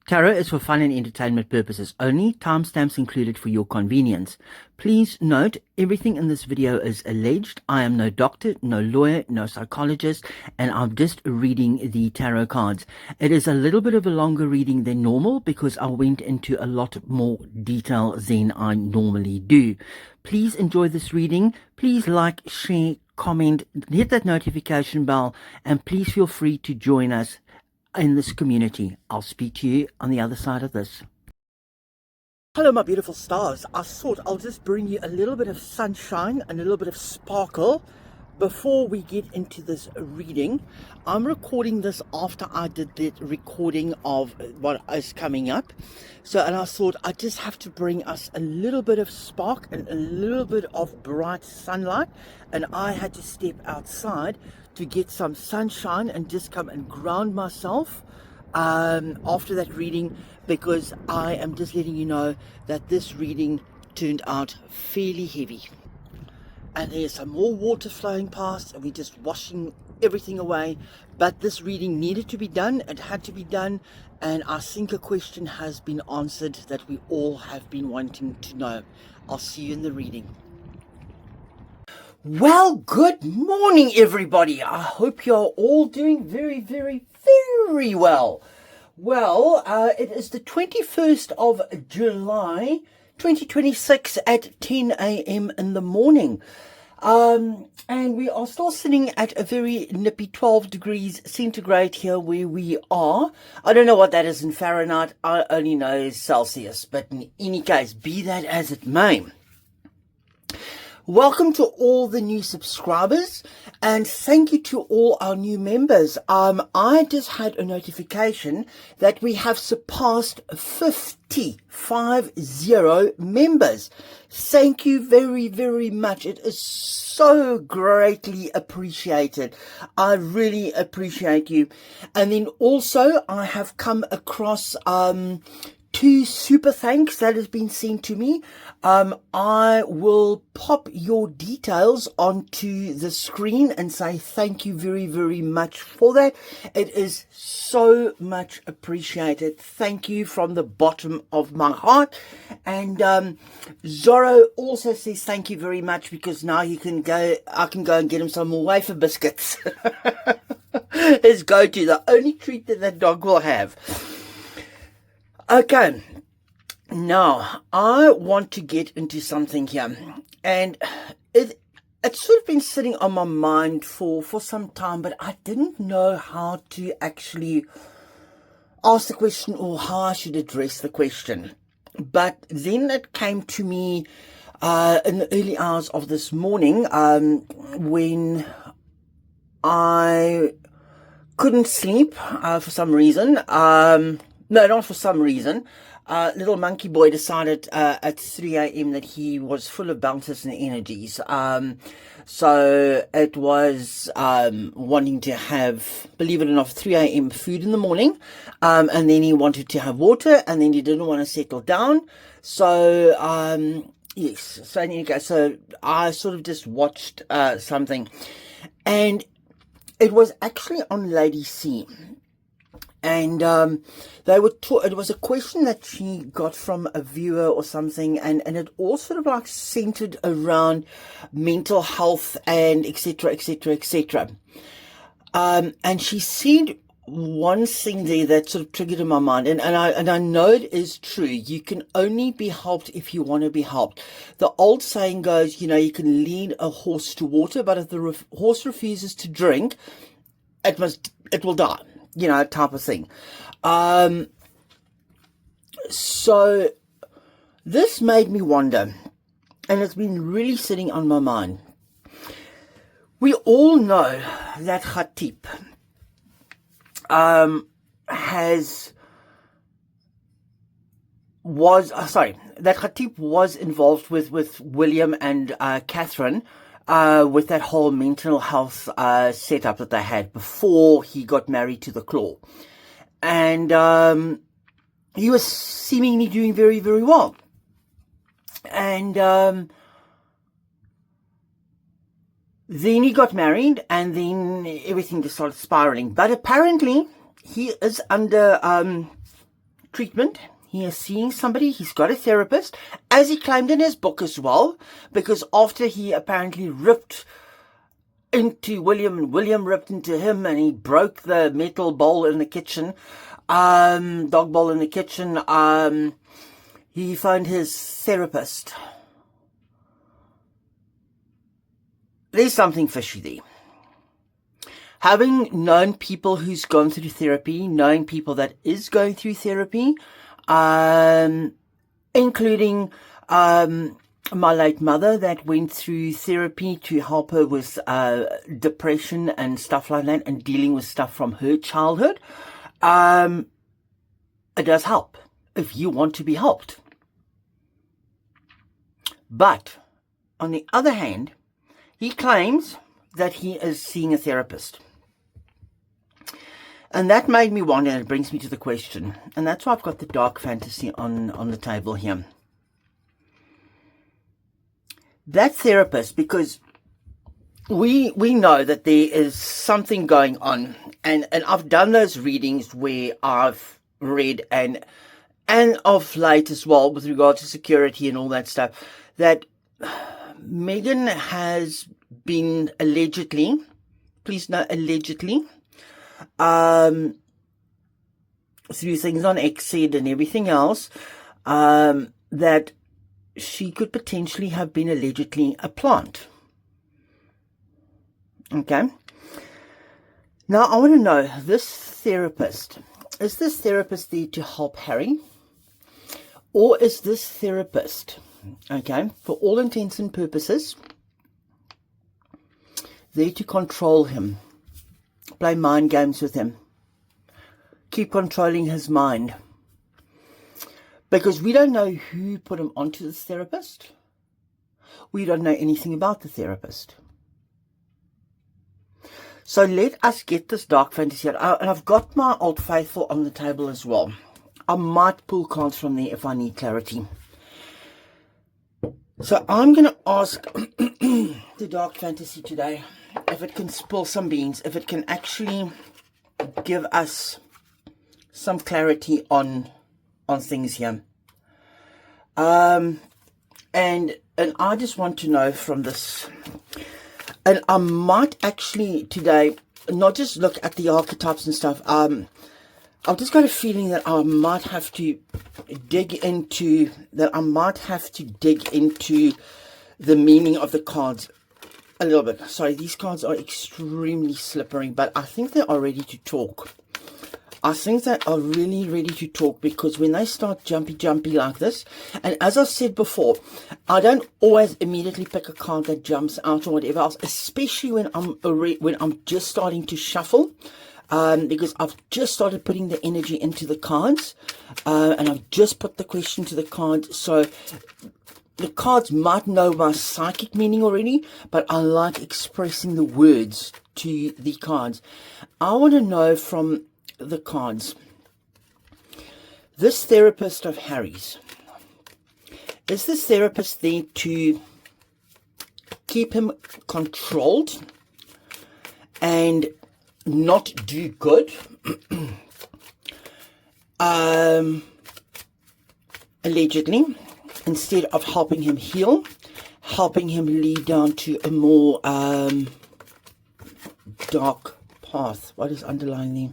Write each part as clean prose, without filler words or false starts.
Tarot is for fun and entertainment purposes only. Timestamps included for your convenience. Please note, everything in this video is alleged. I am no doctor, no lawyer, no psychologist, and I'm just reading the tarot cards. It is a little bit of a longer reading than normal because I went into a lot more detail than I normally do. Please enjoy this reading. Please like, share, comment, hit that notification bell, and please feel free to join us in this community. I'll speak to you on the other side of this. Hello, my beautiful stars. I thought I'll just bring you a little bit of sunshine and a little bit of sparkle before we get into this reading. I'm recording this after I did the recording of what is coming up. And I thought I just have to bring us a little bit of spark and a little bit of bright sunlight. And I had to step outside to get some sunshine and just come and ground myself after that reading, because I am just letting you know that this reading turned out fairly heavy. And there's some more water flowing past and we're just washing everything away. But this reading needed to be done. It had to be done. And I think a question has been answered that we all have been wanting to know. I'll see you in the reading. Well, good morning, everybody. I hope you're all doing very, very, very well. Well, it is the 21st of July, 2026 at 10 a.m. in the morning. And we are still sitting at a very nippy 12 degrees centigrade here where we are. I don't know what that is in Fahrenheit. I only know Celsius. But in any case, be that as it may. Welcome to all the new subscribers and thank you to all our new members. I just had a notification that we have surpassed 50 members. Thank you very, very much. It is so greatly appreciated. I really appreciate you. And then also I have come across two super thanks that has been sent to me. I will pop your details onto the screen and say thank you very, very much for that. It is so much appreciated. Thank you from the bottom of my heart. And Zorro also says thank you very much because now I can go and get him some more wafer biscuits. His go-to, the only treat that dog will have. Okay, now I want to get into something here, and it's sort of been sitting on my mind for some time, but I didn't know how to actually ask the question or how I should address the question. But then it came to me in the early hours of this morning when I couldn't sleep for some reason. No, not for some reason. Little monkey boy decided at 3 a.m. that he was full of bounces and energies. So it was wanting to have, believe it or not, 3 a.m. food in the morning. And then he wanted to have water, and then he didn't want to settle down. So, yes. So anyway, so I sort of just watched something. And it was actually on Lady C. And they were it was a question that she got from a viewer or something, and it all sort of like centered around mental health and etc. etc. etc. And she said one thing there that sort of triggered in my mind, and I know it is true. You can only be helped if you want to be helped. The old saying goes, you know, you can lead a horse to water, but if the horse refuses to drink, it will die. You know, type of thing. So this made me wonder, and it's been really sitting on my mind. We all know that archetype that archetype was involved with William and Catherine. With that whole mental health setup that they had before he got married to the Claw. And he was seemingly doing very, very well. And then he got married, and then everything just started spiraling. But apparently he is under treatment. He is seeing somebody. He's got a therapist, as he claimed in his book as well, because after he apparently ripped into William and William ripped into him and he broke the metal bowl in the kitchen, dog bowl in the kitchen, he found his therapist. There's something fishy there. Having known people who's gone through therapy, knowing people that is going through therapy, including my late mother that went through therapy to help her with depression and stuff like that, and dealing with stuff from her childhood, it does help if you want to be helped. But on the other hand, he claims that he is seeing a therapist. And that made me wonder, and it brings me to the question, and that's why I've got the dark fantasy on the table here. That therapist, because we know that there is something going on, and I've done those readings where I've read, and of late as well, with regard to security and all that stuff, that Meghan has been allegedly, please note allegedly, through things on X said and everything else, that she could potentially have been allegedly a plant. Okay. Now, I want to know, this therapist, is this therapist there to help Harry? Or is this therapist, okay, for all intents and purposes, there to control him, play mind games with him, keep controlling his mind? Because we don't know who put him onto this therapist. We don't know anything about the therapist. So let us get this dark fantasy out. And I've got my Old Faithful on the table as well. I might pull cards from there if I need clarity. So I'm going to ask the dark fantasy today if it can spill some beans, if it can actually give us some clarity on things here. And I just want to know from this, and I might actually today not just look at the archetypes and stuff. I've just got a feeling that I might have to dig into the meaning of the cards a little bit. Sorry, these cards are extremely slippery, but I think they are ready to talk. I think they are really ready to talk, because when they start jumpy like this, and as I said before, I don't always immediately pick a card that jumps out or whatever else, especially when I'm just starting to shuffle, because I've just started putting the energy into the cards, and I've just put the question to the cards. So the cards might know my psychic meaning already, but I like expressing the words to the cards. I want to know from the cards, this therapist of Harry's, is this therapist there to keep him controlled and not do good? Allegedly, instead of helping him heal, helping him lead down to a more dark path. What is underlying there?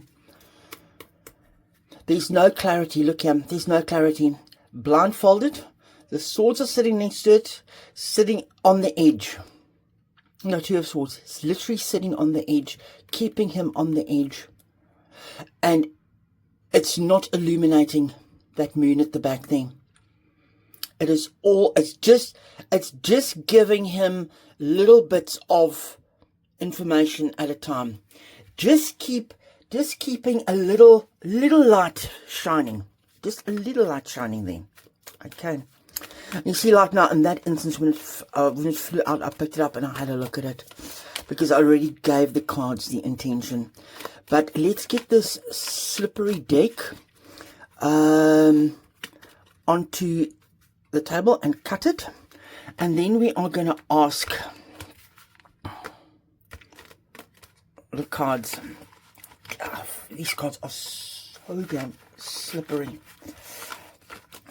There's no clarity. Look here. There's no clarity. Blindfolded. The swords are sitting next to it. Sitting on the edge. No, Two of Swords. It's literally sitting on the edge. Keeping him on the edge. And it's not illuminating that moon at the back there. It is all, it's just giving him little bits of information at a time. Just keeping a little light shining. Just a little light shining there. Okay. You see, like now, in that instance, when it flew out, I picked it up and I had a look at it, because I already gave the cards the intention. But let's get this slippery deck onto the table and cut it. And then we are going to ask the cards. These cards are so damn slippery.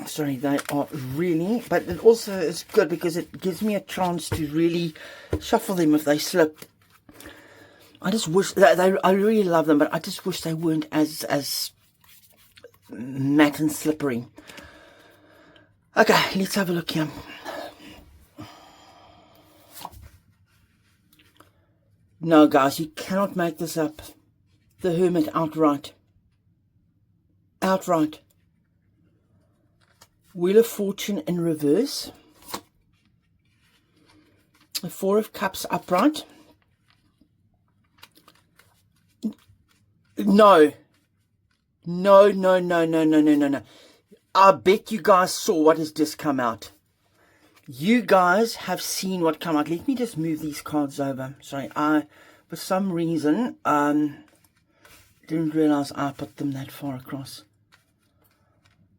Sorry, they are really, but it also is good because it gives me a chance to really shuffle them if they slip. I just wish I really love them, but I just wish they weren't as matte and slippery. Okay, let's have a look here. No, guys, you cannot make this up. The Hermit outright. Outright. Wheel of Fortune in reverse. The Four of Cups upright. No. No, no, no, no, no, no, no, no. I bet you guys saw what has just come out. You guys have seen what come out. Let me just move these cards over. Sorry, for some reason, didn't realize I put them that far across.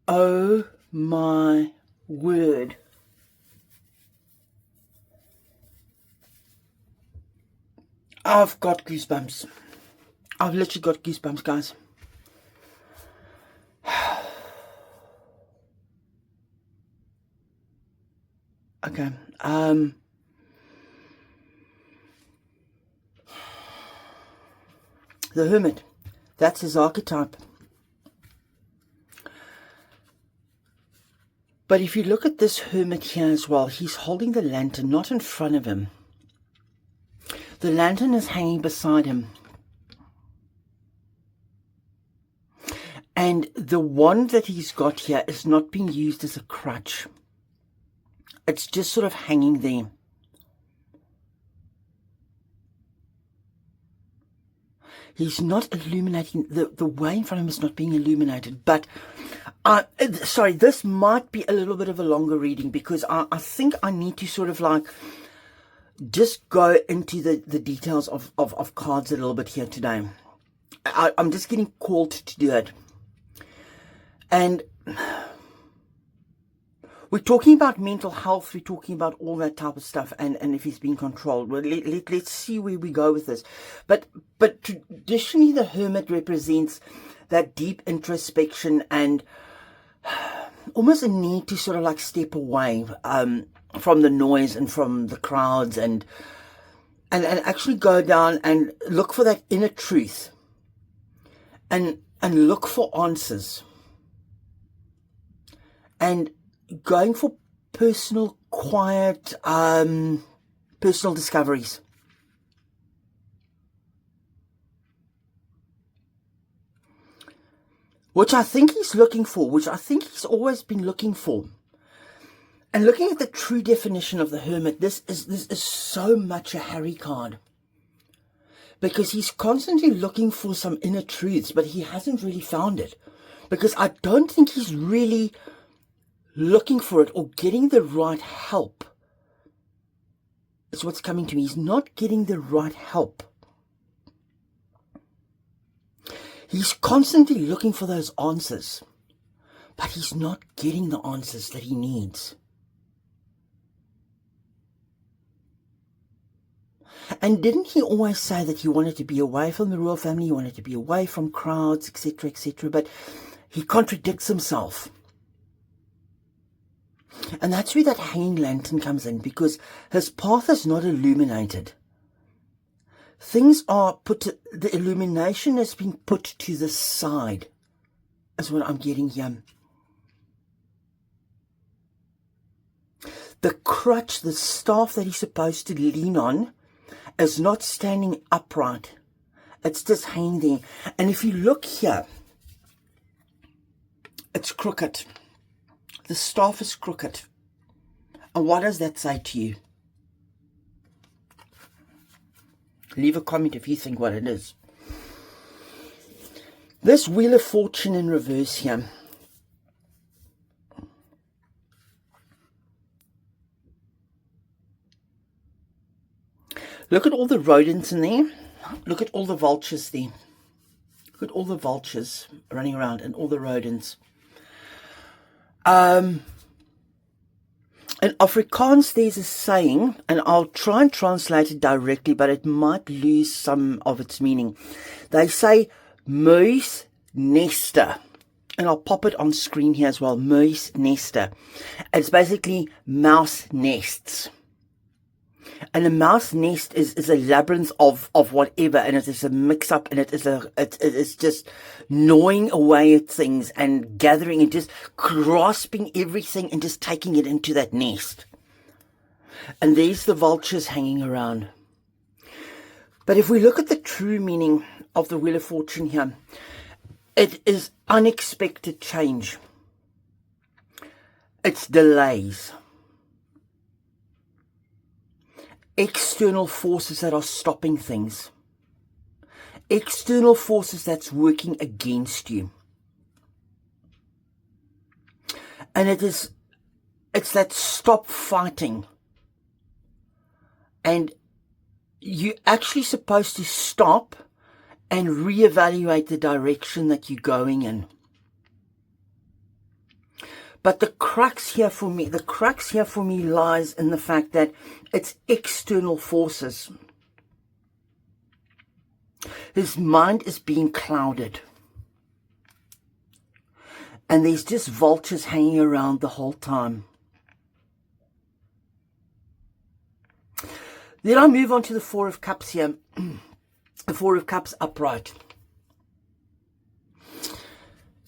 Oh my word. I've got goosebumps. I've literally got goosebumps, guys. Okay. The Hermit. That's his archetype. But if you look at this Hermit here as well, he's holding the lantern not in front of him. The lantern is hanging beside him. And the wand that he's got here is not being used as a crutch. It's just sort of hanging there. He's not illuminating, the way in front of him is not being illuminated. But, sorry, this might be a little bit of a longer reading because I think I need to sort of like just go into the details of cards a little bit here today. I'm just getting called to do it. And we're talking about mental health, we're talking about all that type of stuff, and if he's being controlled. Well, let's see where we go with this. But traditionally, the Hermit represents that deep introspection and almost a need to sort of like step away from the noise and from the crowds and actually go down and look for that inner truth and look for answers. And going for personal, quiet, personal discoveries. Which I think he's looking for, which I think he's always been looking for. And looking at the true definition of the Hermit, this is so much a Harry card. Because he's constantly looking for some inner truths, but he hasn't really found it. Because I don't think he's really looking for it or getting the right help. It's what's coming to me. He's not getting the right help. He's constantly looking for those answers, but he's not getting the answers that he needs. And didn't he always say that he wanted to be away from the royal family, he wanted to be away from crowds, etc., etc., but he contradicts himself. And that's where that hanging lantern comes in, because his path is not illuminated. Things are the illumination has been put to the side, is what I'm getting here. The crutch, the staff that he's supposed to lean on, is not standing upright. It's just hanging there. And if you look here, it's crooked. The staff is crooked. And what does that say to you? Leave a comment if you think what it is. This Wheel of Fortune in reverse here. Look at all the rodents in there. Look at all the vultures there. Look at all the vultures running around and all the rodents. In Afrikaans, there's a saying, and I'll try and translate it directly, but it might lose some of its meaning. They say, muis nester. and I'll pop it on screen here as well, Mouse Nester. It's basically mouse nests. And a mouse nest is a labyrinth of whatever, and it is a mix-up, and it is just gnawing away at things and gathering and just grasping everything and just taking it into that nest. And there's the vultures hanging around. But if we look at the true meaning of the Wheel of Fortune here, it is unexpected change. It's delays. External forces that are stopping things. External forces that's working against you. And it's that stop fighting. And you're actually supposed to stop and reevaluate the direction that you're going in. But the crux here for me lies in the fact that it's external forces. His mind is being clouded. And there's just vultures hanging around the whole time. Then I move on to the Four of Cups here. The Four of Cups upright.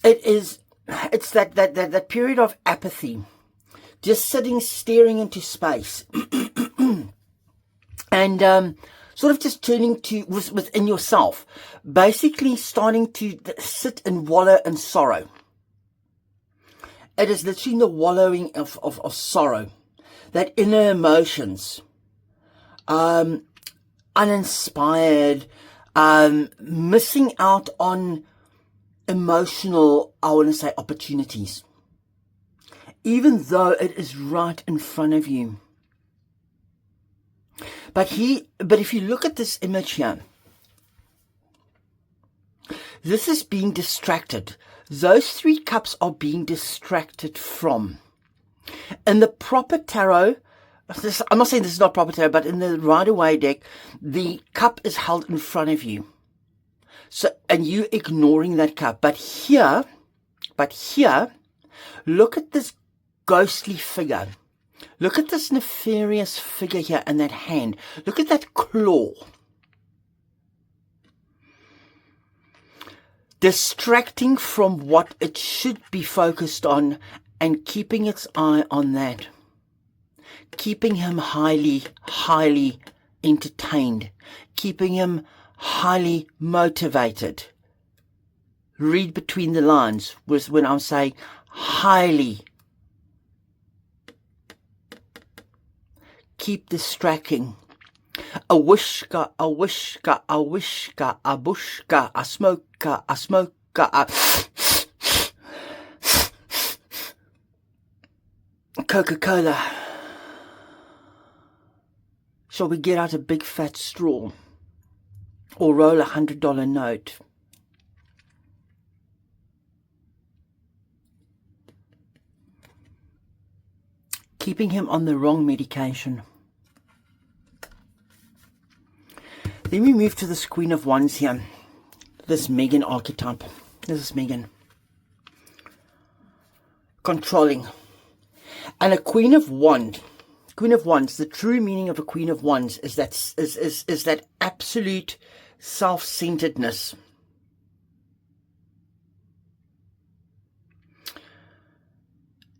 It's that period of apathy, just sitting, staring into space, and sort of just turning to within yourself, basically starting to sit and wallow in sorrow. It is literally the wallowing of sorrow, that inner emotions, uninspired, missing out on emotional, I want to say, opportunities, even though it is right in front of you. But if you look at this image here, this is being distracted. Those three cups are being distracted from. In the proper tarot, I'm not saying this is not proper tarot, but in the Rider-Waite deck, the cup is held in front of you. So, and you ignoring that cup. But here, look at this ghostly figure. Look at this nefarious figure here and that hand. Look at that claw. Distracting from what it should be focused on and keeping its eye on that. Keeping him highly, highly entertained. Keeping him highly motivated. Read between the lines was when I'm saying highly. Keep distracting. A wishka, a wishka, a wishka, a bushka, a smoker, a smoker, a Coca-Cola. Shall we get out a big fat straw? Or roll $100 note? Keeping him on the wrong medication. Then we move to this Queen of Wands here. This Megan archetype. This is Megan. Controlling. And a Queen of Wands. Queen of Wands, the true meaning of a Queen of Wands is that absolute self-centeredness.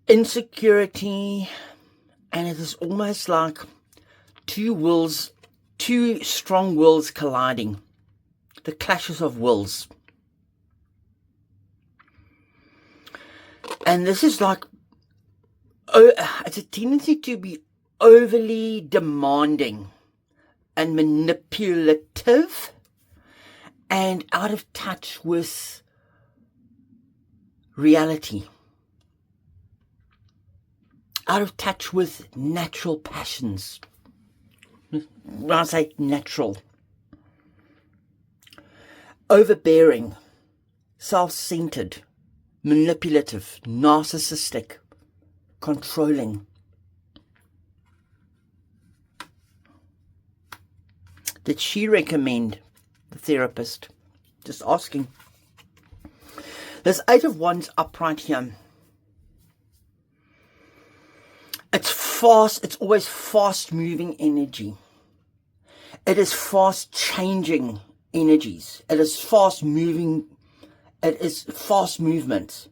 Insecurity, and it is almost like two strong wills colliding. The clashes of wills. And this is like, it's a tendency to be overly demanding and manipulative and out of touch with reality. Out of touch with natural passions. When I say natural. Overbearing, self-centered, manipulative, narcissistic, controlling. Did she recommend the therapist? Just asking. This Eight of Wands upright here. It's fast. It's always fast moving energy. It is fast changing energies. It is fast moving. It is fast movement.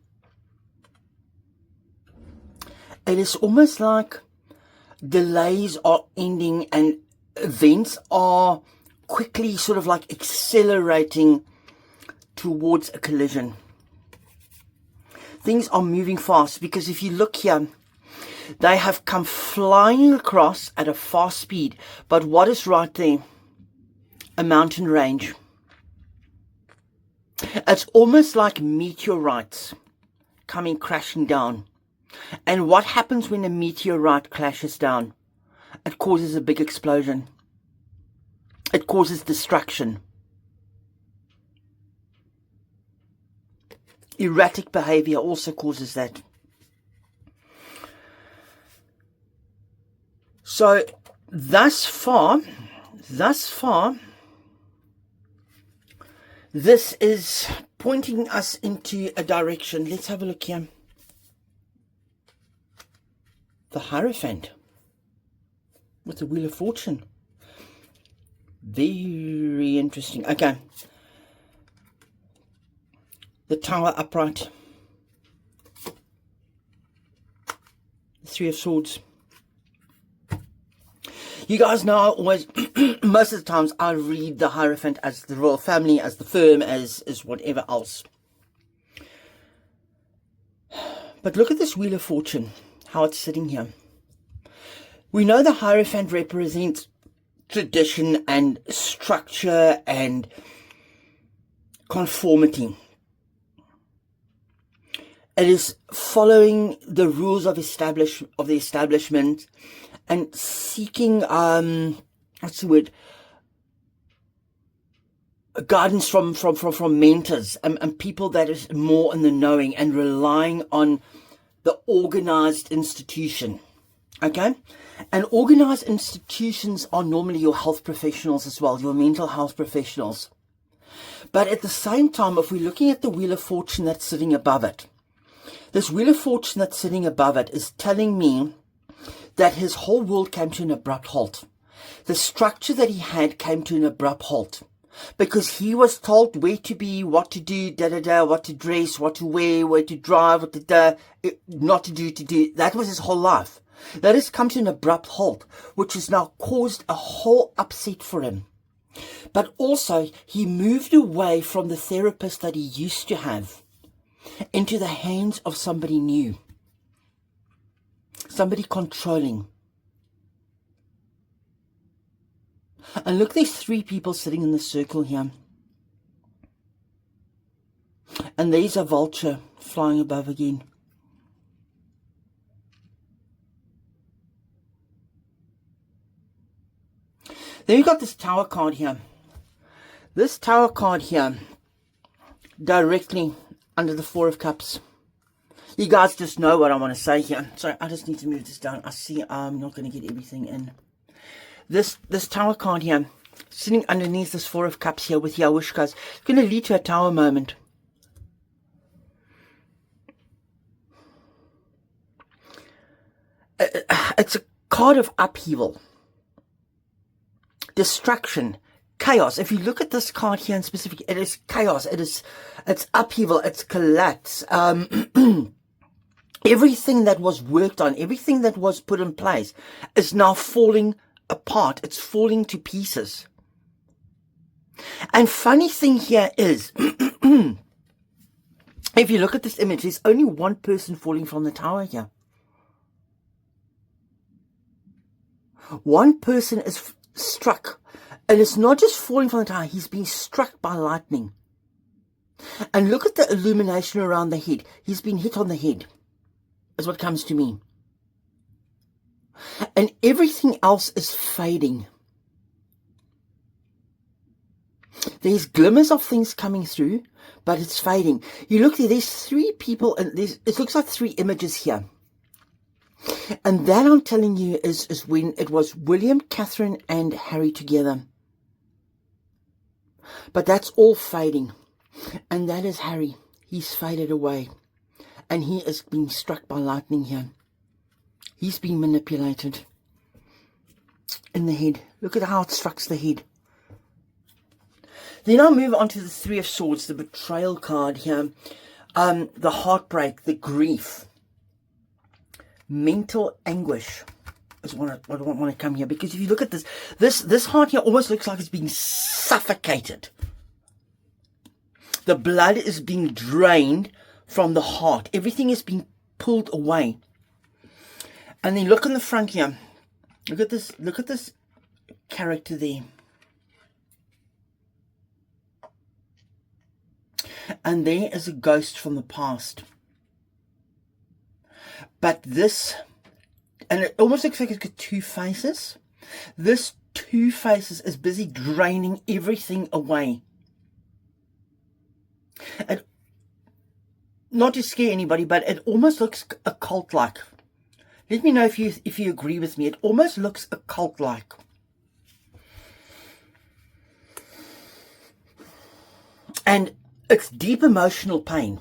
It is almost like delays are ending and events are quickly sort of like accelerating towards a collision. Things are moving fast, because if you look here, they have come flying across at a fast speed. But what is right there? A mountain range. It's almost like meteorites coming crashing down. And what happens when a meteorite crashes down? It causes a big explosion. It causes destruction. Erratic behavior also causes that. So, thus far, this is pointing us into a direction. Let's have a look here. The Hierophant with the Wheel of Fortune. Very interesting. Okay. The Tower upright. The Three of Swords. You guys know I always, most of the times, I read the Hierophant as the royal family, as the firm, as whatever else. But look at this Wheel of Fortune, how it's sitting here. We know the Hierophant represents tradition and structure and conformity. It is following the rules of the establishment and seeking what's the word? Guidance from mentors and people that is more in the knowing, and relying on the organized institution. Okay? And organized institutions are normally your health professionals as well, your mental health professionals. But at the same time, if we're looking at the Wheel of Fortune that's sitting above it, this Wheel of Fortune that's sitting above it is telling me that his whole world came to an abrupt halt. The structure that he had came to an abrupt halt. Because he was told where to be, what to do, what to dress, what to wear, where to drive, what to not to do. That was his whole life. That has come to an abrupt halt, which has now caused a whole upset for him. But also, he moved away from the therapist that he used to have into the hands of somebody new. Somebody controlling. And look, there's three people sitting in the circle here. And there's a vulture flying above again. Then you've got this Tower card here. This Tower card here, directly under the Four of Cups. You guys just know what I want to say here. Sorry, I just need to move this down. I see I'm not going to get everything in. This Tower card here, sitting underneath this Four of Cups here with Yahushkas, it's going to lead to a Tower moment. It's a card of upheaval, destruction, chaos. If you look at this card here in specific, it is chaos. It's upheaval. It's collapse. Everything that was worked on, everything that was put in place is now falling apart. It's falling to pieces. And funny thing here is, if you look at this image, there's only one person falling from the tower here. One person is struck. And it's not just falling from the tower, he's being struck by lightning. And look at the illumination around the head. He's been hit on the head, is what comes to me. And everything else is fading. There's glimmers of things coming through, but it's fading. You look there, there's three people, and it looks like three images here. And that, I'm telling you, is when it was William, Catherine, and Harry together. But that's all fading. And that is Harry. he's faded away. And he is being struck by lightning here. He's being manipulated in the head. Look at how it strikes the head. Then I'll move on to the Three of Swords, the betrayal card here. The heartbreak, the grief, mental anguish is what I want to come here. Because if you look at this heart here almost looks like it's being suffocated. The blood is being drained from the heart. Everything is being pulled away. And then look in the front here. Look at this character there. And there is a ghost from the past. But this, and it almost looks like it's got two faces. This two faces is busy draining everything away. And not to scare anybody, but it almost looks occult-like. Let me know if you agree with me. It almost looks occult-like. And it's deep emotional pain.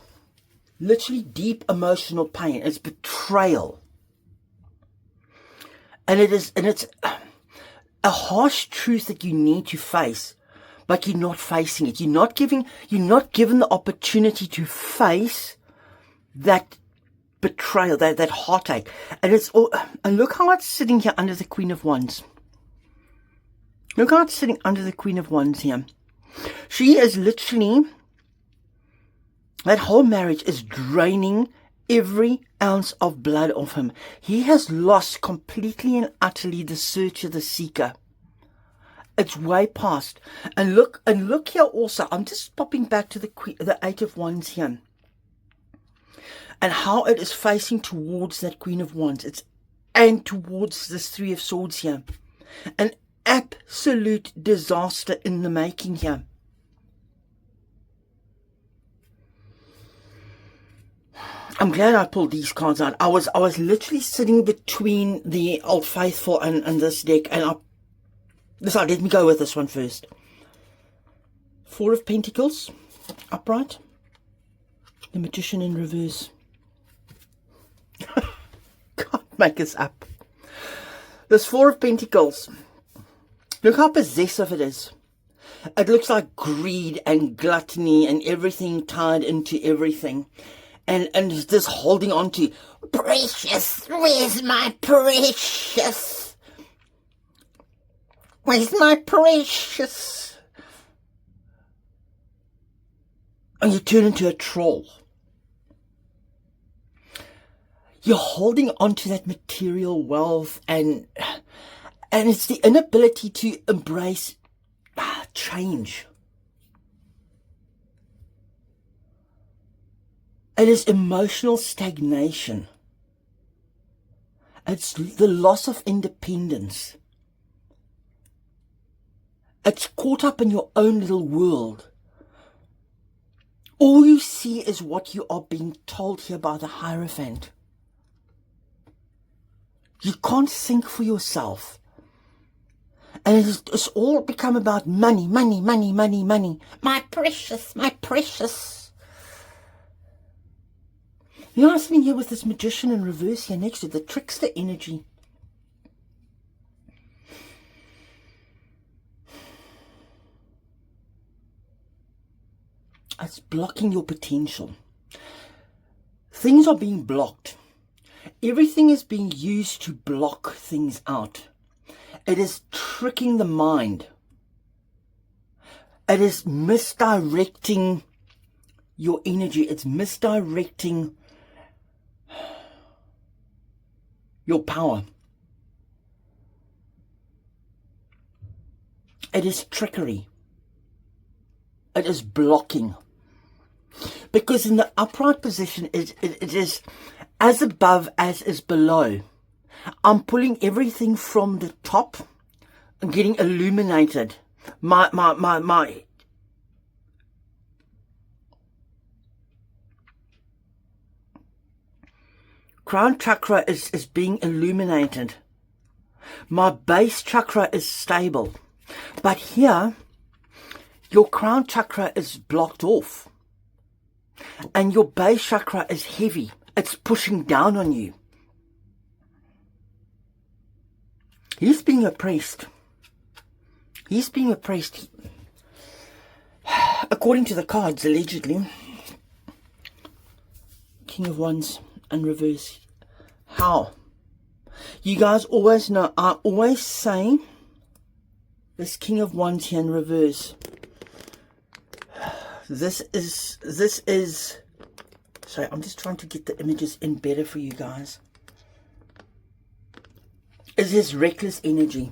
Literally deep emotional pain. It's betrayal. And it's a harsh truth that you need to face, but you're not facing it. You're not given the opportunity to face that betrayal, that heartache. And look how it's sitting here under the Queen of Wands. Look how it's sitting under the Queen of Wands here. She is literally, that whole marriage is draining every ounce of blood off him. He has lost completely and utterly the searcher, the seeker. It's way past. And look here also. I'm just popping back to the Eight of Wands here. And how it is facing towards that Queen of Wands. And towards this Three of Swords here. An absolute disaster in the making here. I'm glad I pulled these cards out. I was literally sitting between the Old Faithful and this deck. And let me go with this one first. Four of Pentacles, upright. The Magician in reverse. Can't make this up. This Four of Pentacles. Look how possessive it is. It looks like greed and gluttony and everything tied into everything. And just holding on to, precious, where's my precious? Where's my precious? And you turn into a troll. You're holding on to that material wealth, and it's the inability to embrace change. It is emotional stagnation. It's the loss of independence. It's caught up in your own little world. All you see is what you are being told here by the Hierophant. You can't think for yourself. And it's all become about money, money, money, money, money. My precious, my precious. You know, I'm sitting here with this Magician in reverse here next to the trickster energy. It's blocking your potential. Things are being blocked. Everything is being used to block things out. It is tricking the mind. It is misdirecting your energy. It's misdirecting your power. It is trickery. It is blocking. Because in the upright position, it is as above as is below. I'm pulling everything from the top and getting illuminated. My crown chakra is being illuminated. My base chakra is stable. But here, your crown chakra is blocked off. And your base chakra is heavy. It's pushing down on you. He's being oppressed. He's being oppressed. According to the cards, allegedly. King of Wands in reverse. How? You guys always know, I always say, this King of Wands here in reverse. This is, sorry, I'm just trying to get the images in better for you guys. Is his reckless energy.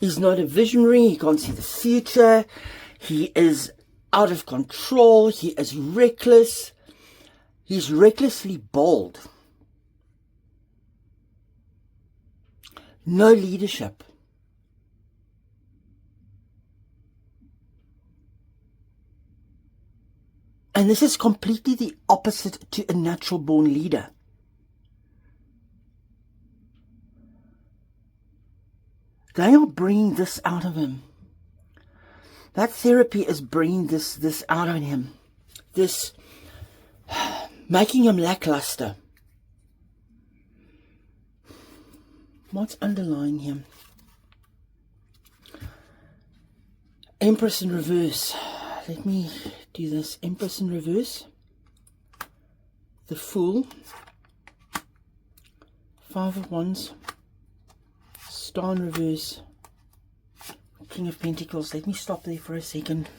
He's not a visionary. He can't see the future. He is out of control. He is reckless. He's recklessly bold. No leadership. And this is completely the opposite to a natural born leader. They are bringing this out of him. That therapy is bringing this out of him. This, making him lackluster. What's underlying him? Empress in reverse. Let me do this. Empress in reverse. The Fool. Five of Wands. Star in reverse. King of Pentacles. Let me stop there for a second.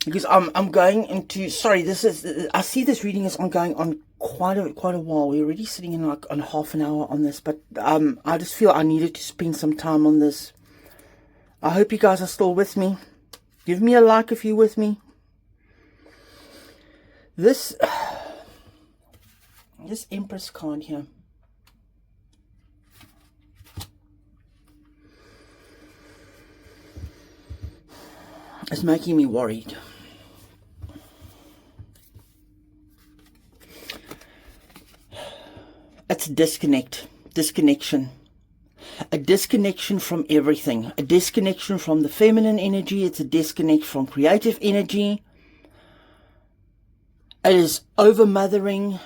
Because I'm going into, sorry, this is, I see this reading is ongoing on quite a while. We're already sitting in like on half an hour on this, but I just feel I needed to spend some time on this. I hope you guys are still with me. Give me a like if you're with me. This Empress card here. It's making me worried. It's disconnection. A disconnection from everything. A disconnection from the feminine energy. It's a disconnect from creative energy. It is over-mothering.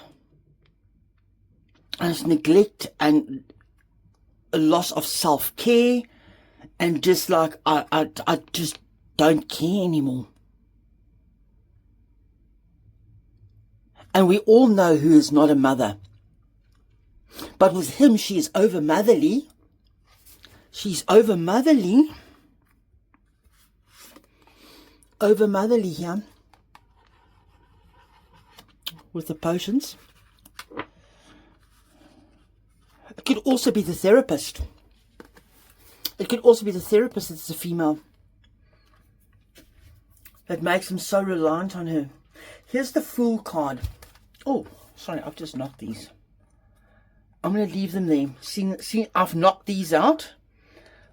And it's neglect and a loss of self-care. And just like, I just don't care anymore. And we all know who is not a mother. But with him, she is over-motherly. She's over-motherly. Over-motherly here. With the potions. It could also be the therapist. It could also be the therapist that's a female. That makes him so reliant on her. Here's the Fool card. Oh, sorry, I've just knocked these. I'm going to leave them there. See, I've knocked these out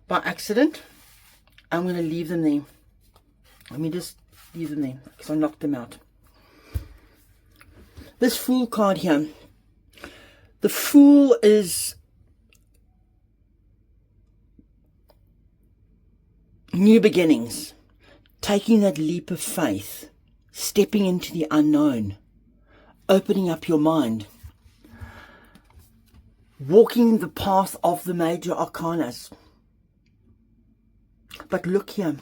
by accident. I'm going to leave them there. Let me just leave them there because I knocked them out. This Fool card here. The Fool is new beginnings. Taking that leap of faith. Stepping into the unknown. Opening up your mind. Walking the path of the major arcanas. But look here.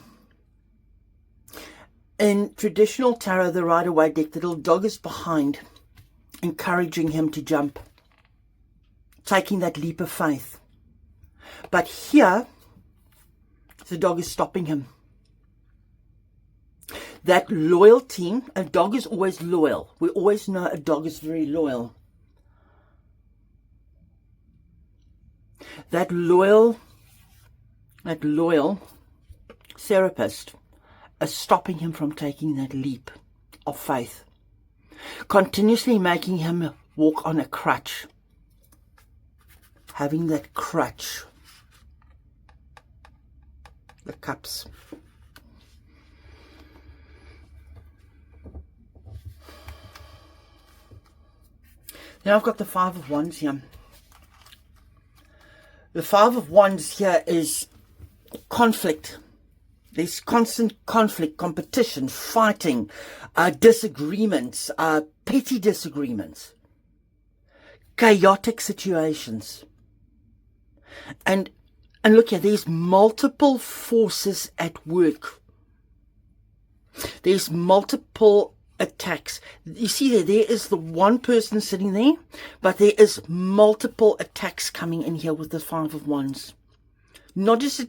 In traditional tarot, the Rider-Waite deck, the little dog is behind, encouraging him to jump. Taking that leap of faith. But here, the dog is stopping him. That loyalty, a dog is always loyal. We always know a dog is very loyal. That loyal therapist is stopping him from taking that leap of faith. Continuously making him walk on a crutch. Having that crutch. The cups. Now I've got the Five of Wands here. The Five of Wands here is conflict. There's constant conflict, competition, fighting, disagreements, petty disagreements, chaotic situations. And look here, there's multiple forces at work. There's multiple attacks. You see there is the one person sitting there, but there is multiple attacks coming in here with the Five of Wands. Not just,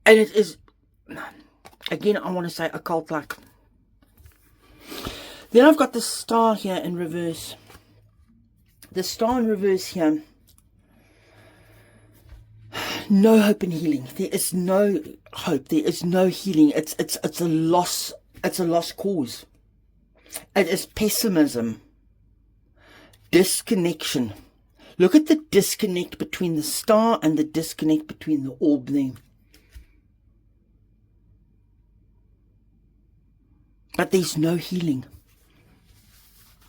and it is, again, I want to say occult-like. Then I've got the Star here in reverse. The Star in reverse here. No hope in healing. There is no hope. There is no healing. It's a loss. It's a lost cause. It is pessimism. Disconnection. Look at the disconnect between the Star and the disconnect between the orb there. But there's no healing.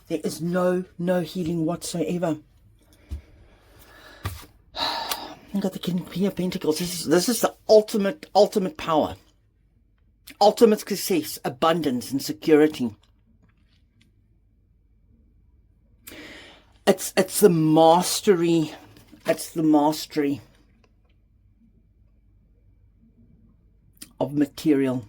There is no healing whatsoever. I've got the King of Pentacles. This is the ultimate power. Ultimate success, abundance, and security. It's the mastery. It's the mastery of material.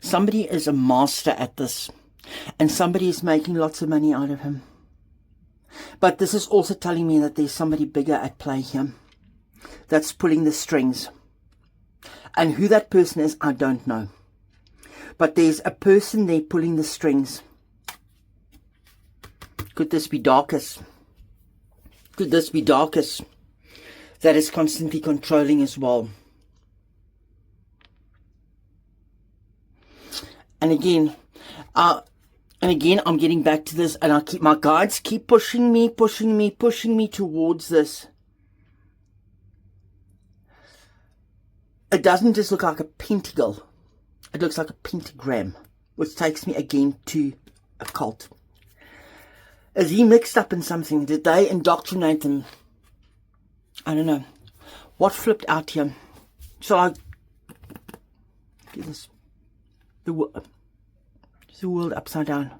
Somebody is a master at this. And somebody is making lots of money out of him. But this is also telling me that there's somebody bigger at play here that's pulling the strings. And who that person is, I don't know. But there's a person there pulling the strings. Could this be Darkest? Could this be Darkest that is constantly controlling as well? And again, I'm getting back to this, and my guides keep pushing me towards this. It doesn't just look like a pentacle. It looks like a pentagram, which takes me again to occult. Is he mixed up in something? Did they indoctrinate him? I don't know. What flipped out here? Shall I do this? The world upside down.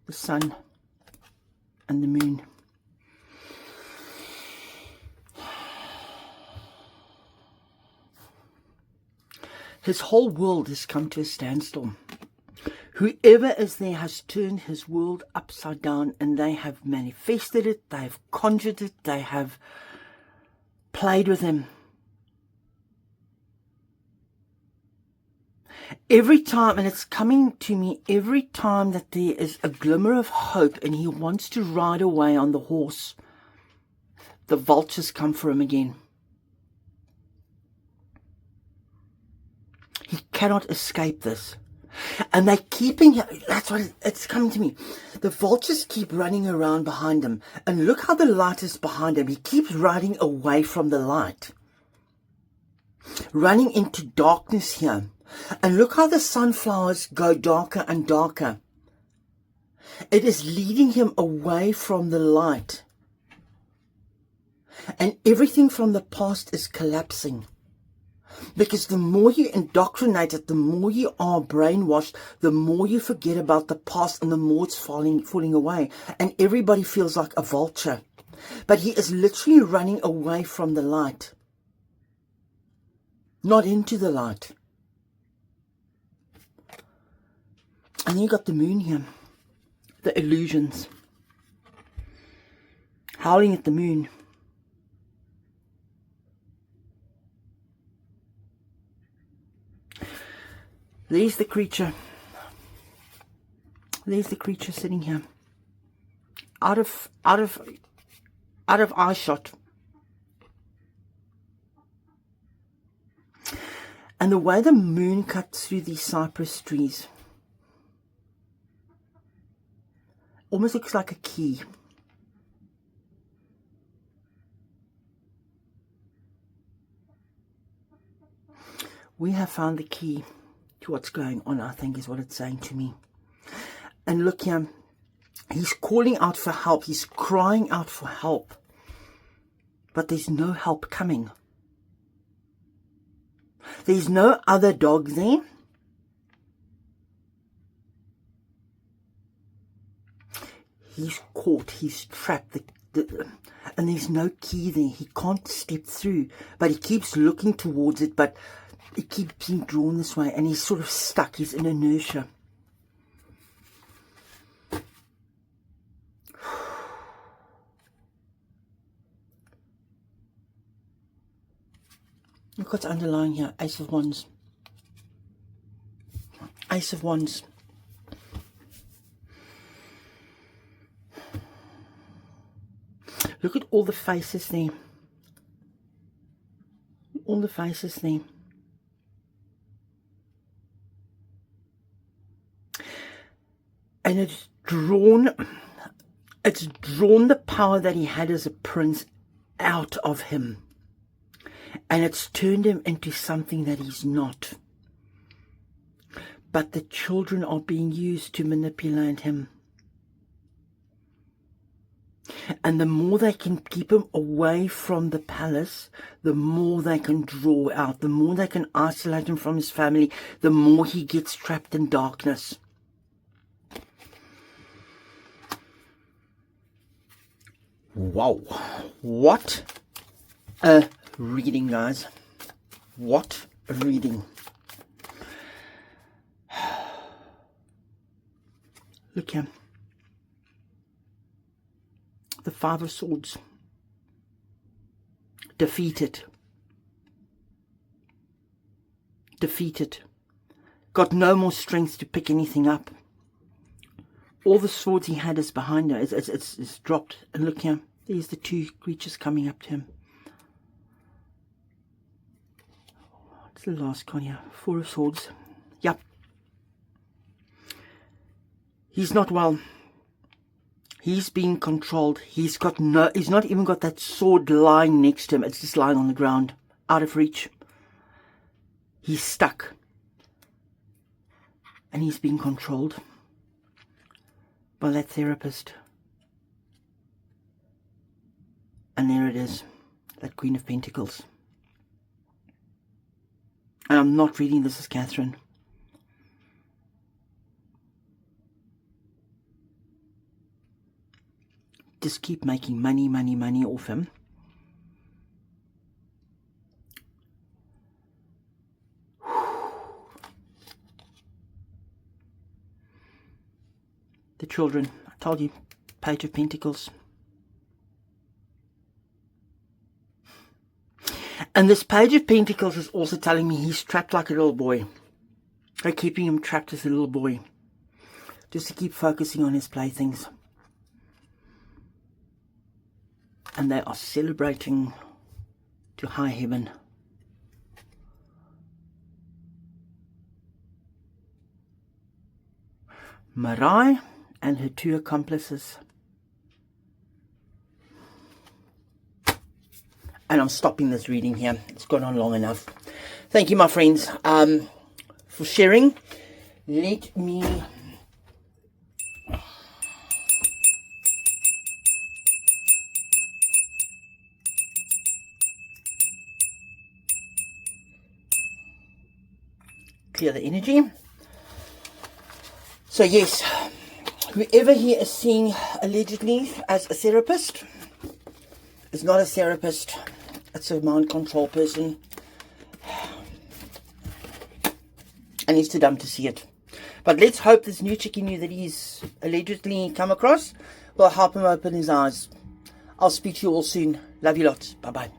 The sun and the moon. His whole world has come to a standstill. Whoever is there has turned his world upside down, and they have manifested it, they have conjured it, they have played with him. Every time, and it's coming to me every time that there is a glimmer of hope and he wants to ride away on the horse, the vultures come for him again. He cannot escape this. And they're keeping him, that's what it's coming to me. The vultures keep running around behind him. And look how the light is behind him. He keeps riding away from the light. Running into darkness here. And look how the sunflowers go darker and darker. It is leading him away from the light. And everything from the past is collapsing. Because the more you indoctrinate it, the more you are brainwashed, the more you forget about the past, and the more it's falling away. And everybody feels like a vulture. But he is literally running away from the light. Not into the light. And then you got the moon here. The illusions. Howling at the moon. There's the creature. There's the creature sitting here. Out of eye shot. And the way the moon cuts through these cypress trees almost looks like a key. We have found the key to what's going on, I think is what it's saying to me. And look here, he's calling out for help. He's crying out for help. But there's no help coming. There's no other dogs there. He's caught. He's trapped. And there's no key there. He can't step through. But he keeps looking towards it. But it keeps being drawn this way. And he's sort of stuck. He's in inertia. Look what's underlying here. Ace of Wands. Ace of Wands. Look at all the faces there. All the faces there. And it's drawn the power that he had as a prince out of him. And it's turned him into something that he's not. But the children are being used to manipulate him. And the more they can keep him away from the palace, the more they can draw out. The more they can isolate him from his family, the more he gets trapped in darkness. Wow. What a reading, guys. What a reading. Look here. The Five of Swords. Defeated. Defeated. Got no more strength to pick anything up. All the swords he had is behind her. It's dropped. And look here. There's the two creatures coming up to him. What's the last card here? Four of Swords. Yep. He's not well. He's being controlled. He's not even got that sword lying next to him. It's just lying on the ground, out of reach. He's stuck. And he's being controlled by that therapist. And there it is, that Queen of Pentacles. And I'm not reading this as Catherine. Just keep making money, money, money off him. The children, I told you, Page of Pentacles. And this Page of Pentacles is also telling me he's trapped like a little boy. They're keeping him trapped as a little boy. Just to keep focusing on his playthings. And they are celebrating to high heaven. Marai and her two accomplices. And I'm stopping this reading here. It's gone on long enough. Thank you, my friends, for sharing. Let me... clear the energy. So yes, whoever here is seeing allegedly as a therapist is not a therapist. It's a mind control person. And he's too dumb to see it. But let's hope this new chicken that he's allegedly come across will help him open his eyes. I'll speak to you all soon. Love you lots. Bye bye.